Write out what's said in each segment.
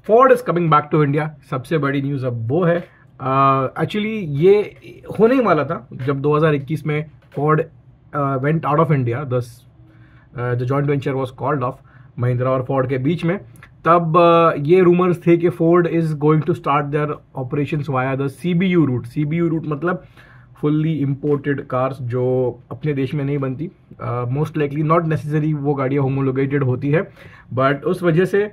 Ford is coming back to India. सबसे बड़ी news अब वो है, एक्चुअली ये होने ही वाला था जब 2021 में Ford went out of India, the joint venture was called off Mahindra और फोर्ड के बीच में। तब ये रूमर्स थे कि Ford is going to start their operations via the CBU route. CBU route मतलब फुल्ली इम्पोर्टेड कार्स जो अपने देश में नहीं बनती। मोस्ट लाइकली नॉट नेसेसरी वो गाड़ियाँ होमोलोगेटेड होती है, बट उस वजह से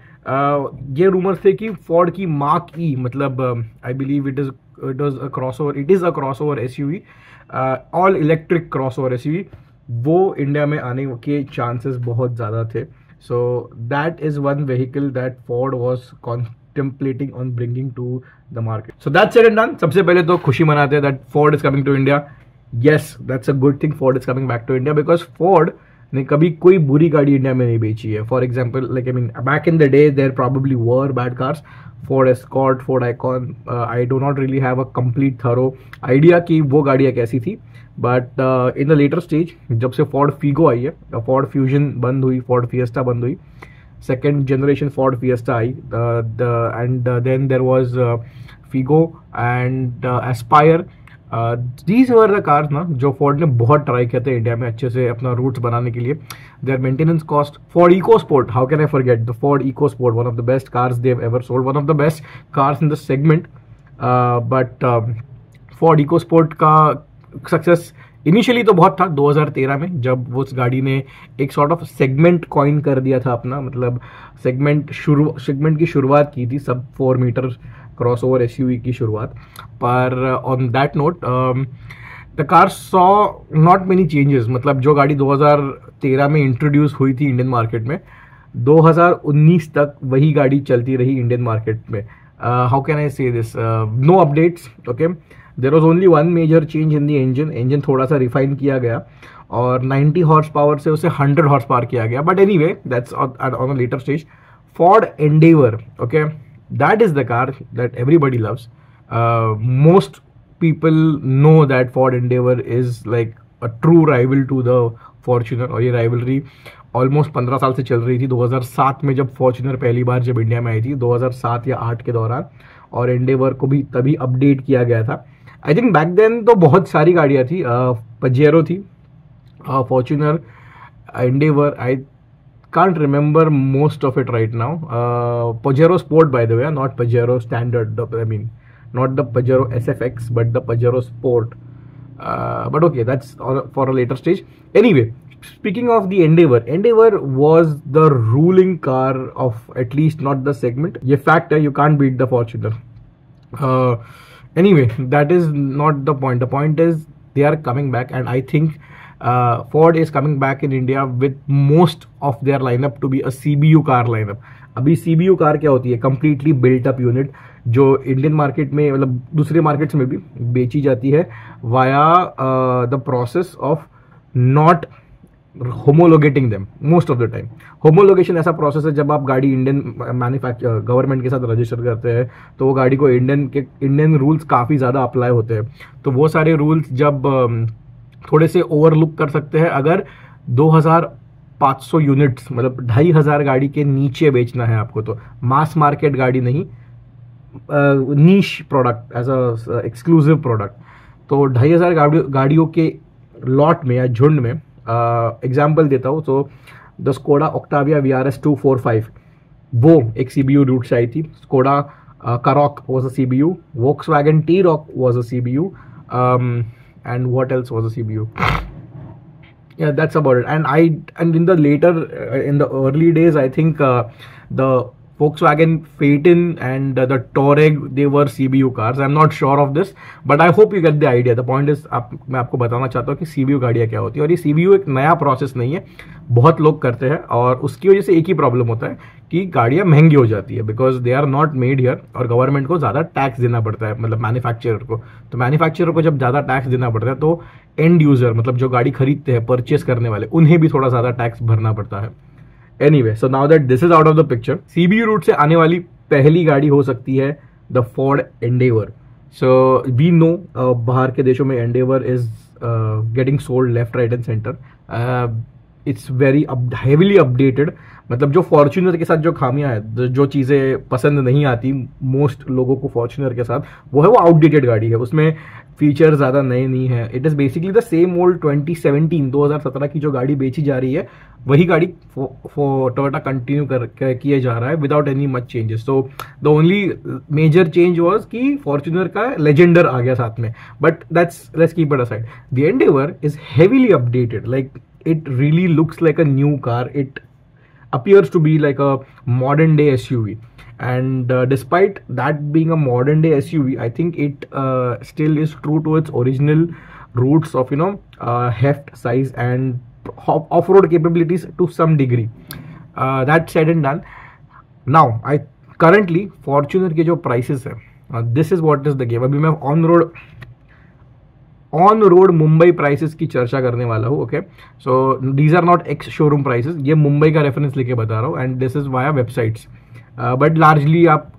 ये रूमर्स थे कि फोर्ड की मार्क ई, मतलब I believe it is a crossover SUV, all electric crossover SUV, वो इंडिया में आने के चांसेस बहुत ज़्यादा थे। So that is one vehicle that Ford was contemplating on bringing to the market. So that's said and done. सबसे पहले तो खुशी मनाते हैं that Ford is coming to India. Yes, that's a good thing. Ford is coming back to India because Ford ने कभी कोई बुरी गाड़ी इंडिया में नहीं बेची है. For example, like I mean, back in the day there probably were bad cars. Ford Escort, Ford Icon. I do not really have a complete thorough idea कि वो गाड़ियाँ कैसी थी. But in the later stage जब से Ford Figo आई है, Ford fusion बंद हुई, फोर्ड फिएस्टा बंद हुई, सेकेंड जनरेशन फोर्ड फिएस्टा आई, and then there was Figo and Aspire. These were the cars ना जो फोर्ड ने बहुत ट्राई किया था इंडिया में अच्छे से अपना रूट्स बनाने के लिए। Their maintenance cost, Ford EcoSport, how can I forget the Ford EcoSport, one of the best cars they have ever sold, one of the best cars in the segment. But Ford EcoSport का success initially तो बहुत था 2013 में, जब उस गाड़ी ने एक सॉर्ट ऑफ सेगमेंट कॉइन कर दिया था अपना, मतलब सेगमेंट की शुरुआत की थी, सब 4 मीटर क्रॉसओवर एसयूवी की शुरुआत। पर on that note the car saw not many changes, मतलब जो गाड़ी 2013 में इंट्रोड्यूस हुई थी इंडियन मार्केट में, 2019 तक वही गाड़ी चलती रही इंडियन मार्केट में। How can I say this, no updates, okay. There was only one major change in the engine थोड़ा सा रिफाइन किया गया और 90 हॉर्स पावर से उसे 100 हॉर्स पावर किया गया, but anyway that's on a later stage. Ford Endeavour, okay, that is the car that everybody loves. Most people know that Ford Endeavour is like a true rival to the Fortuner, और ये rivalry almost 15 साल से चल रही थी। 2007 में जब Fortuner पहली बार जब इंडिया में आई थी, 2007 या 8 के दौरान, और एंडेवर को भी तभी अपडेट किया गया था। आई थिंक बैक देन तो बहुत सारी गाड़ियाँ थी, पजेरो थी, Fortuner, Endeavour, I can't remember most of it right now. Pajero sport by the way, not Pajero standard, I mean not the Pajero SFX but the Pajero Sport, but okay, that's for a later stage. Anyway, speaking of the Endeavour was the ruling car of at least not the segment. ये fact है, you can't beat the Fortuner. Anyway, that is not the point. The point is they are coming back, and I think Ford is coming back in India with most of their lineup to be a CBU car lineup. अभी CBU car क्या होती है? Completely built up unit, जो Indian market में, मतलब दूसरे markets में भी बेची जाती है via the process of not homologating them most of the time. Homologation ऐसा प्रोसेस है जब आप गाड़ी इंडियन गवर्नमेंट के साथ रजिस्टर करते हैं तो वो गाड़ी को इंडियन रूल्स काफ़ी ज़्यादा अप्लाई होते हैं। तो वो सारे रूल्स जब थोड़े से ओवरलुक कर सकते हैं अगर 2500 यूनिट्स, मतलब 2500 गाड़ी के नीचे बेचना है आपको, तो मास मार्केट गाड़ी नहीं, niche product as a exclusive product. तो 2500 गाड़ियों के लॉट में या झुंड में, एग्जाम्पल देता हूँ, तो द स्कोडा ऑक्टाविया VRS 245 वो एक CBU रूट से आई थी। Skoda Karoq was a CBU, Volkswagen T-Roc was a CBU, and what else was a CBU? Yeah, that's about it. And in the later, in the early days, I think the Volkswagen Phaeton and the Touareg, they were CBU cars. I'm not sure of this, but I hope you get the idea. The point is, मैं आपको बताना चाहता हूँ कि CBU गाड़ियाँ क्या होती है, और ये CBU एक नया प्रोसेस नहीं है, बहुत लोग करते हैं, और उसकी वजह से एक ही प्रॉब्लम होता है कि गाड़ियाँ महंगी हो जाती है, because they are not made here, और गवर्नमेंट को ज़्यादा टैक्स देना पड़ता है, मतलब मैन्युफैक्चरर को। तो मैन्युफैक्चरर को जब ज़्यादा टैक्स देना पड़ता है तो एंड यूज़र, मतलब जो गाड़ी खरीदते हैं, परचेस करने वाले, उन्हें भी थोड़ा ज़्यादा टैक्स भरना पड़ता है। Anyway, so now that this is out of the picture, CBU route से आने वाली पहली गाड़ी हो सकती है the Ford Endeavour. So we know बाहर के देशों में Endeavour is getting sold left, right and center. It's very heavily updated. मतलब जो फॉर्च्यूनर के साथ जो खामियां है, जो चीज़ें पसंद नहीं आती मोस्ट लोगों को फॉर्च्यूनर के साथ, वो है वो आउटडेटेड गाड़ी है. उसमें फीचर ज़्यादा नए नहीं है. It is basically the same old 2017 की जो गाड़ी बेची जा रही है, वही गाड़ी टोयोटा कंटिन्यू किया जा रहा है without any much changes. So the only major change was कि फॉर्च्यूनर का लेजेंडर आ गया साथ में, but let's keep it aside. The Endeavour is heavily updated. Like it really looks like a new car. It appears to be like a modern day SUV, and despite that being a modern day SUV, I think it still is true to its original roots of heft, size, and off-road capabilities to some degree. That said and done, now I currently Fortuner के जो prices है, this is what is the game. अभी मैं on road Mumbai prices की चर्चा करने वाला हूँ. Okay, so these are not ex showroom prices. ये मुंबई का रेफरेंस लेके बता रहा हूँ, and this is via websites. But largely आप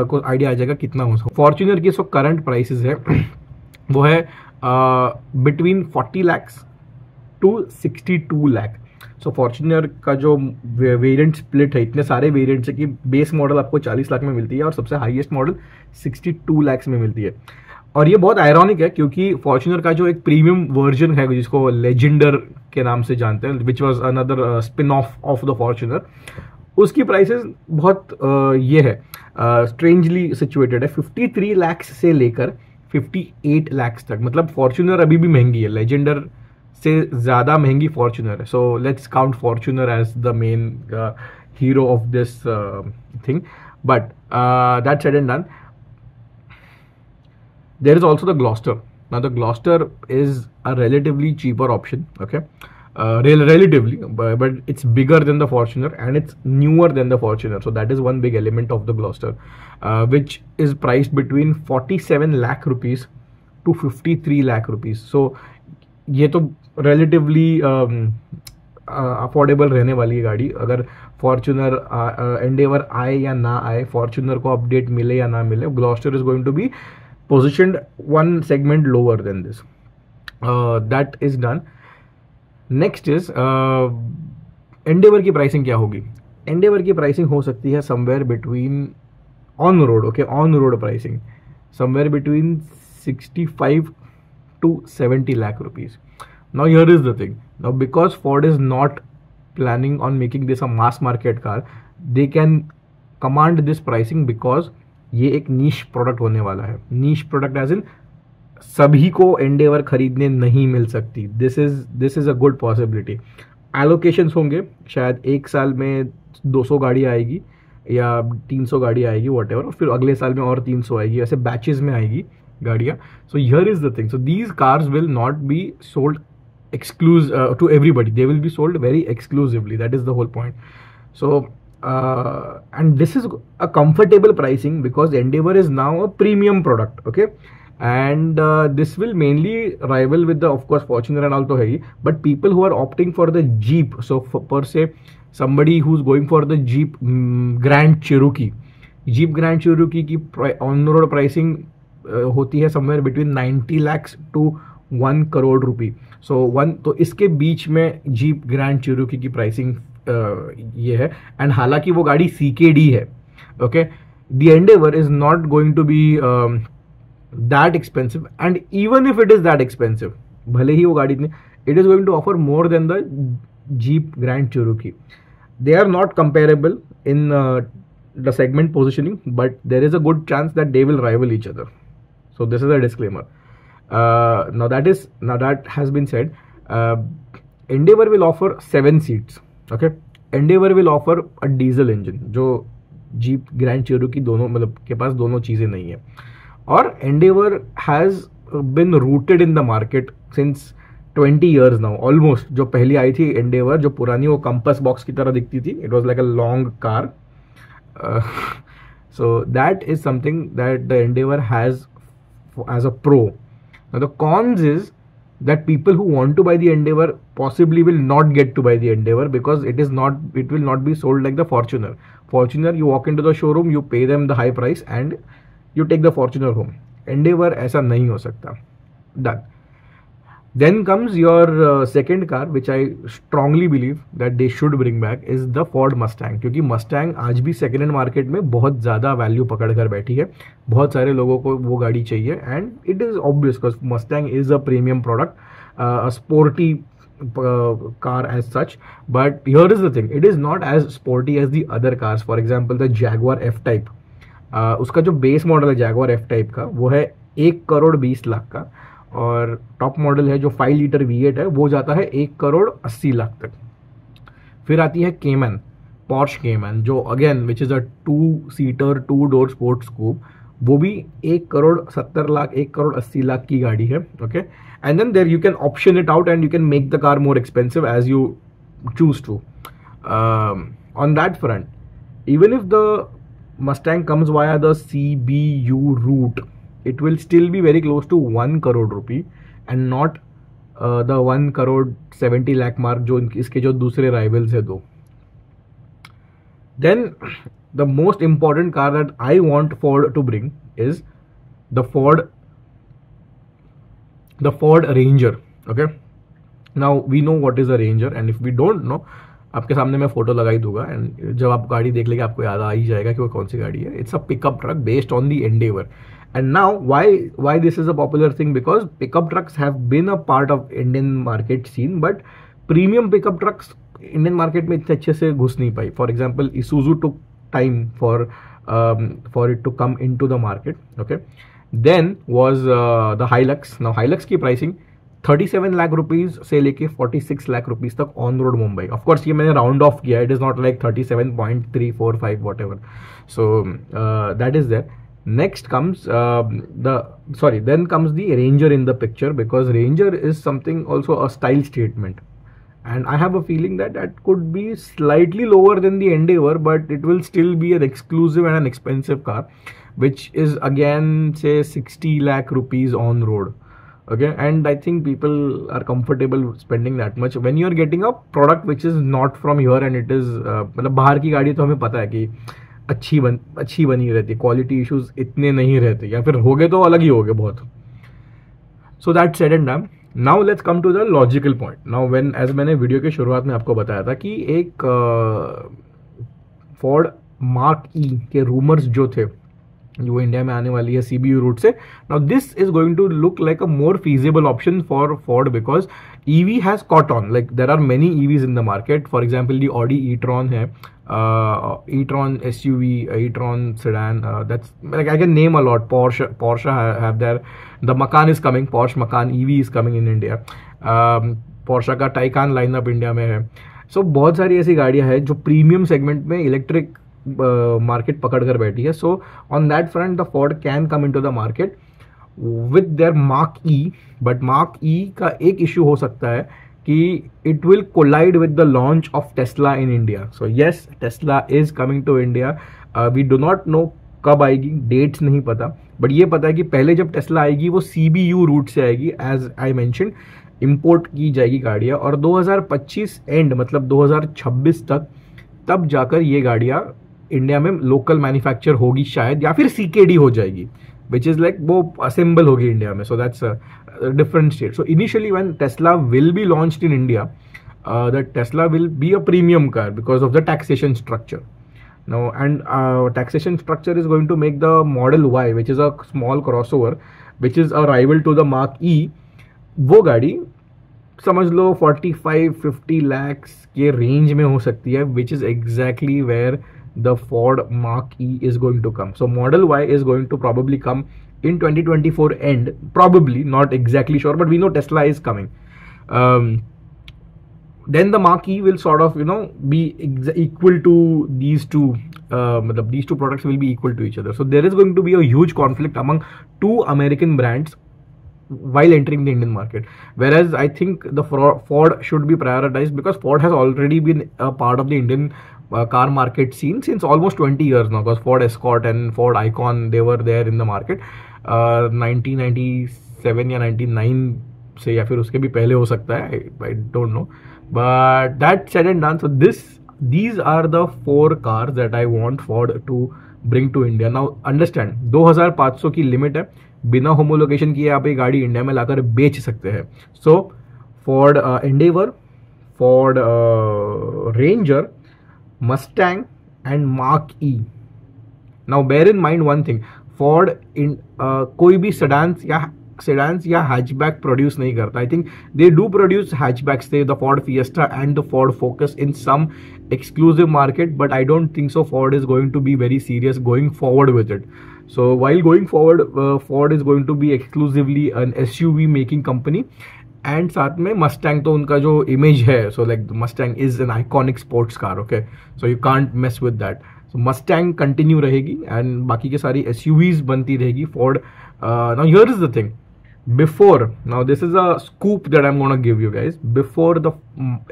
को आइडिया आ जाएगा कितना हो सकता. फॉर्च्यूनर की जो करंट प्राइसेस है वो है between 40 lakhs to 62 lakh. So Fortuner का जो वेरिएंट स्प्लिट है, इतने सारे वेरिएंट्स है कि बेस मॉडल आपको 40 लाख में मिलती है और सबसे हाईएस्ट मॉडल 62 lakhs में मिलती है. और ये बहुत आयरॉनिक है क्योंकि फॉर्च्यूनर का जो एक प्रीमियम वर्जन है जिसको लेजेंडर के नाम से जानते हैं, which was another spin off the Fortuner, उसकी प्राइसेस बहुत ये है स्ट्रेंजली सिचुएटेड है. 53 lakhs से लेकर 58 lakhs तक. मतलब फॉर्च्यूनर अभी भी महंगी है, लेजेंडर से ज़्यादा महंगी फॉर्च्यूनर है. So let's count Fortuner as the main hero of this thing. But that said and done, there is also the Gloster. Now the Gloster is a relatively cheaper option, okay, relatively, but it's bigger than the Fortuner and it's newer than the Fortuner. So that is one big element of the Gloster, which is priced between 47 lakh rupees to 53 lakh rupees. So ये तो relatively affordable रहने वाली है गाड़ी. अगर Fortuner Endeavour आए या ना आए, फॉर्च्यूनर को अपडेट मिले या ना मिले, Gloster is going to be positioned one segment lower than this. That is done. Next is Endeavor की प्राइसिंग क्या होगी. Endeavor की प्राइसिंग हो सकती है somewhere between on road, okay, on road pricing somewhere between 65 to 70 lakh rupees. Now here is the thing. Now because Ford is not planning on making this a mass market car, they can command this pricing because ये एक नीश product होने वाला है. नीश product as in सभी को Endeavour खरीदने नहीं मिल सकती. This is a good possibility. Allocations होंगे, शायद एक साल में 200 गाड़ी आएगी या 300 गाड़ी आएगी, वॉट एवर, फिर अगले साल में और 300 आएगी, ऐसे बैचेस में आएगी गाड़ियाँ. So here is the thing. So these cars will not be sold to everybody. They will be sold very exclusively. That is the whole point. So and this is a comfortable pricing because Endeavor is now a premium product, okay, and this will mainly rival with the, of course, Fortuner and all to hai, but people who are opting for the Jeep, so per se somebody who's going for the Jeep Grand Cherokee की on road pricing होती है somewhere between 90 lakhs to 1 crore rupee. तो इसके बीच में Jeep Grand Cherokee की pricing ये है. And हालांकि वो गाड़ी CKD है, okay, the Endeavour is not going to be that expensive, and even if it is that expensive, भले ही वो गाड़ी इतनी, it is going to offer more than the Jeep Grand Cherokee. They are not comparable in the segment positioning, but there is a good chance that they will rival each other. So this is a disclaimer. now that has been said, Endeavor will offer 7 seats. Okay, Endeavor will offer a diesel engine जो Jeep Grand Cherokee दोनों मतलब के पास दोनों चीज़ें नहीं है. और Endeavor has been rooted in the market since 20 years now almost. जो पहली आई थी Endeavor, जो पुरानी वो कंपस बॉक्स की तरह दिखती थी, it was like a long car. So that is something that the Endeavor has as a pro. Now the cons is that people who want to buy the Endeavor possibly will not get to buy the Endeavor because it will not be sold like the Fortuner. Fortuner, you walk into the showroom, you pay them the high price and you take the Fortuner home. Endeavor ऐसा नहीं हो सकता. Done. Then comes your second car, which I strongly believe that they should bring back, is the Ford Mustang. क्योंकि Mustang आज भी second hand market में बहुत ज़्यादा वैल्यू पकड़ कर बैठी है, बहुत सारे लोगों को वो गाड़ी चाहिए, and it is obvious because Mustang is a premium product, a sporty car as such. But here is the thing, it is not as sporty as the other cars. For example, the Jaguar F-Type, उसका जो base model है Jaguar F-Type का, वो है 1,20,00,000 का, और top model है जो 5 लीटर V8 है, वो जाता है 1,80,00,000 तक. फिर आती है केमन, Porsche Cayman, जो अगेन विच इज़ अ 2-सीटर 2-डोर स्पोर्ट्स कूप, वो भी 1,70,00,000 1,80,00,000 की गाड़ी है. Okay, and then there you can option it out and you can make the car more expensive as you choose to. On that front, even if the Mustang comes via the CBU route, it will still be very close to 1 crore rupee and not the 1,70,00,000 mark जो इसके जो दूसरे rivals है दो. Then the most important car that I want Ford to bring is the Ford Ranger. Okay, now we know what is a Ranger, and if we don't know, आपके सामने मैं photo लगा ही दूंगा, एंड जब आप गाड़ी देख लेंगे आपको याद आ ही जाएगा कि वो कौन सी गाड़ी है. It's a pickup truck based on the Endeavour. And now why this is a popular thing, because pickup trucks have been a part of Indian market scene, but premium pickup trucks Indian market में इतने अच्छे से घुस नहीं पाई. For example, Isuzu took time for it to come into the market. Okay, then was the Hilux. Now Hilux की pricing 37 lakh rupees से लेके 46 लाख रुपीज तक on road Mumbai. Off course ये मैंने राउंड ऑफ किया, it is not like 37.345 whatever. So that is there. Next comes then comes the Ranger in the picture, because Ranger is something also a style statement, and I have a feeling that that could be slightly lower than the Endeavor, but it will still be an exclusive and an expensive car, which is again say 60 lakh rupees on road. Okay, and I think people are comfortable spending that much when you are getting a product which is not from here, and it is मतलब बाहर की गाड़ी तो हमें पता है कि अच्छी बनी रहती, क्वालिटी इश्यूज इतने नहीं रहते, या फिर हो गए तो अलग ही हो गए बहुत. So that said and done. Now let's come to the logical point. Now when, as मैंने वीडियो के शुरुआत में आपको बताया था कि एक फोर्ड मार्क ई के रूमर्स जो थे, जो इंडिया में आने वाली है CBU रूट से. Now this is going to look like a more feasible option for Ford, because EV has caught on. Like there are many EVs in the market. For example the Audi e-tron है, e-tron SUV, e-tron sedan, that's like I can name a lot. Porsche have their, the Macan is coming, Porsche Macan EV is coming in India. Porsche का Taycan lineup India में है. So बहुत सारी ऐसी गाड़ियां हैं जो प्रीमियम सेगमेंट में इलेक्ट्रिक मार्केट पकड़ कर बैठी है. So on that front the Ford can come into the market with their Mark E. But Mark E का एक इश्यू हो सकता है कि it will collide with the launch of Tesla in India. So yes, Tesla is coming to India. We do not no कब आएगी, dates नहीं पता, बट ये पता है कि पहले जब टेस्ला आएगी वो CBU रूट से आएगी, एज आई मैंशन इम्पोर्ट की जाएगी गाड़ियाँ, और 2025 एंड मतलब 2026 तक तब जाकर ये गाड़ियाँ इंडिया में लोकल मैन्युफैक्चर होगी शायद, या फिर CKD हो जाएगी, विच इज लाइक वो असेंबल होगी इंडिया में. So that's different state. So initially when Tesla will be launched in India, the Tesla will be a premium car because of the taxation structure. Now, and taxation structure is going to make the Model Y, which is a small crossover, which is a rival to the Mark E, वो गाड़ी समझ लो 45-50 lakhs के range में हो सकती है, which is exactly where the Ford Mark E is going to come. So Model Y is going to probably come in 2024 end, probably, not exactly sure, but we know Tesla is coming. Then the Mark E will sort of, be equal to these two. These two products will be equal to each other. So there is going to be a huge conflict among two American brands while entering the Indian market. Whereas I think the Ford should be prioritized, because Ford has already been a part of the Indian car market scene since almost 20 years now. Because Ford Escort and Ford Icon, they were there in the market 1997 या 99 से, या फिर उसके भी पहले हो सकता है, I don't know. But that said and done, so these are the 4 cars that I want Ford to bring to India. Now understand 2500 की लिमिट है, बिना होमोलोकेशन किए आप ये गाड़ी इंडिया में लाकर बेच सकते हैं. सो Ford Endeavor, Ford Ranger, Mustang and Mark E. Now bear in mind one thing, Ford in कोई भी sedans या hatchback produce नहीं करता. I think they do produce hatchbacks, say the Ford Fiesta and the Ford Focus in some exclusive market, but I don't think so Ford is going to be very serious going forward with it. So while going forward, Ford is going to be exclusively an SUV making company. And साथ में Mustang तो उनका जो image है, so like Mustang is an iconic sports car, okay, so you can't mess with that. So Mustang continue रहेगी and बाकी की सारी एसयूवीज बनती रहेगी. Ford, now here is the thing, before, now this is a scoop that I am gonna give you guys, before the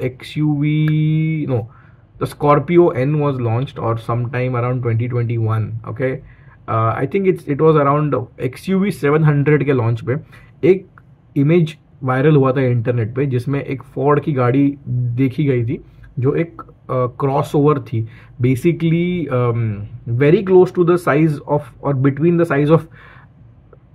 XUV, no, the Scorpio N was launched or sometime around 2021, okay, I think it was around XUV 700 के launch पे एक image viral हुआ था internet पे, जिसमें एक Ford की गाड़ी देखी गई थी जो एक क्रॉस ओवर थी, basically very close to the size of और between the size of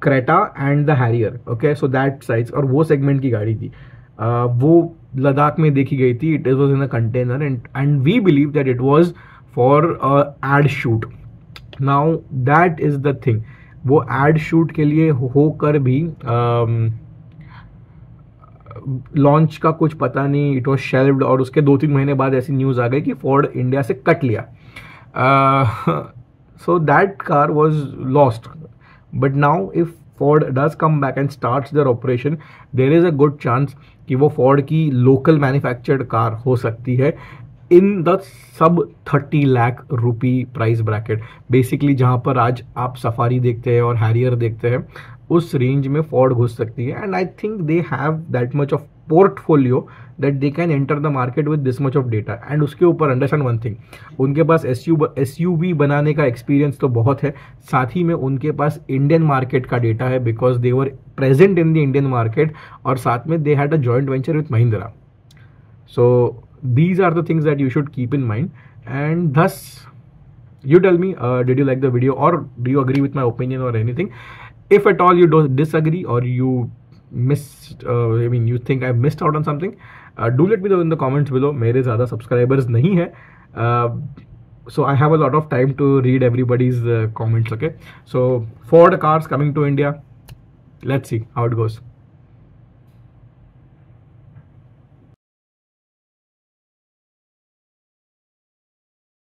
Creta and the Harrier, okay, so that size, और वो सेगमेंट की गाड़ी थी. वो लद्दाख में देखी गई थी. It was in a container and we believe that it was for ad shoot. Now that is the thing, वो एड शूट के लिए होकर भी लॉन्च का कुछ पता नहीं, इट वॉज शेल्व्ड, और उसके 2-3 महीने बाद ऐसी न्यूज़ आ गई कि फोर्ड इंडिया से कट लिया. So that car was lost. But now if Ford does come back and starts their operation, there is a good chance कि वो फोर्ड की लोकल मैन्युफैक्चर्ड कार हो सकती है in the sub 30 lakh rupee price bracket. Basically जहाँ पर आज आप सफारी देखते हैं और हैरियर देखते हैं, उस रेंज में फोर्ड घुस सकती है. And I think they have that much of portfolio that they can enter the market with this much of data. And उसके ऊपर अंडरस्टैंड वन थिंग, उनके पास एसयूवी बनाने का एक्सपीरियंस तो बहुत है, साथ ही में उनके पास इंडियन मार्केट का डेटा है, because they were present in the Indian market, और साथ में they had a joint venture with Mahindra. So these are the things that you should keep in mind. And thus, you tell me, did you like the video, or do you agree with my opinion or anything? If at all you don't disagree, or you you think I missed out on something, do let me know in the comments below. मेरे ज़्यादा subscribers नहीं है, so I have a lot of time to read everybody's comments, okay? So Ford cars coming to India, let's see how it goes.